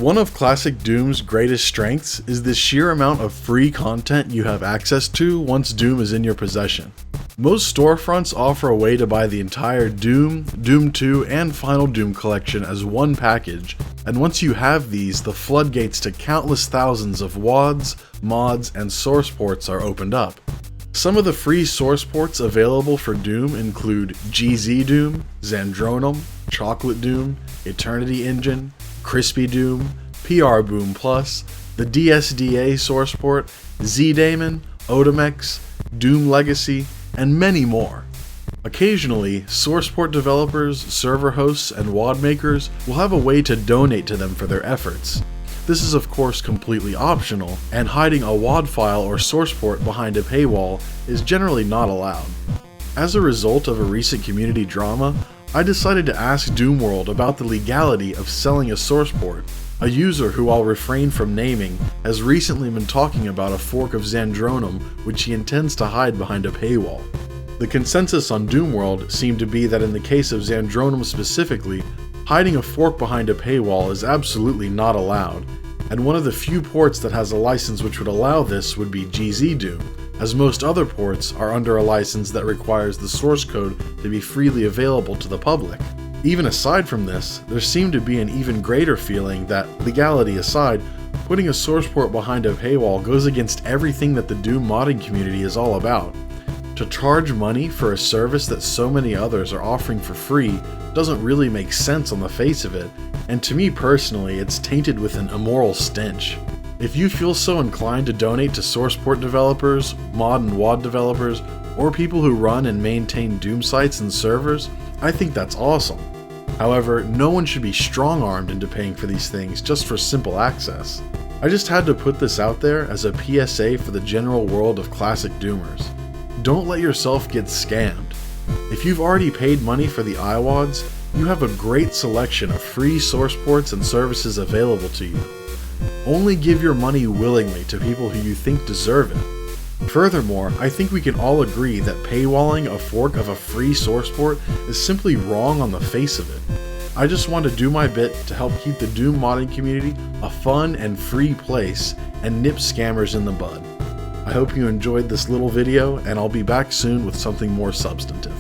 One of Classic Doom's greatest strengths is the sheer amount of free content you have access to once Doom is in your possession. Most storefronts offer a way to buy the entire Doom, Doom 2, and Final Doom collection as one package, and once you have these, the floodgates to countless thousands of WADs, mods, and source ports are opened up. Some of the free source ports available for Doom include ZDoom, Zandronum, Chocolate Doom, Eternity Engine, Crispy Doom, PR Boom Plus, the DSDA source port, ZDaemon, Otimex, Doom Legacy, and many more. Occasionally, source port developers, server hosts, and WAD makers will have a way to donate to them for their efforts. This is of course completely optional, and hiding a WAD file or source port behind a paywall is generally not allowed. As a result of a recent community drama, I decided to ask Doomworld about the legality of selling a source port. A user who I'll refrain from naming has recently been talking about a fork of Zandronum which he intends to hide behind a paywall. The consensus on Doomworld seemed to be that in the case of Zandronum specifically, hiding a fork behind a paywall is absolutely not allowed, and one of the few ports that has a license which would allow this would be ZDoom, as most other ports are under a license that requires the source code to be freely available to the public. Even aside from this, there seemed to be an even greater feeling that, legality aside, putting a source port behind a paywall goes against everything that the Doom modding community is all about. To charge money for a service that so many others are offering for free doesn't really make sense on the face of it, and to me personally, it's tainted with an immoral stench. If you feel so inclined to donate to source port developers, mod and WAD developers, or people who run and maintain Doom sites and servers, I think that's awesome. However, no one should be strong-armed into paying for these things just for simple access. I just had to put this out there as a PSA for the general world of classic Doomers. Don't let yourself get scammed. If you've already paid money for the iWads, you have a great selection of free source ports and services available to you. Only give your money willingly to people who you think deserve it. Furthermore, I think we can all agree that paywalling a fork of a free source port is simply wrong on the face of it. I just want to do my bit to help keep the Doom modding community a fun and free place and nip scammers in the bud. I hope you enjoyed this little video, and I'll be back soon with something more substantive.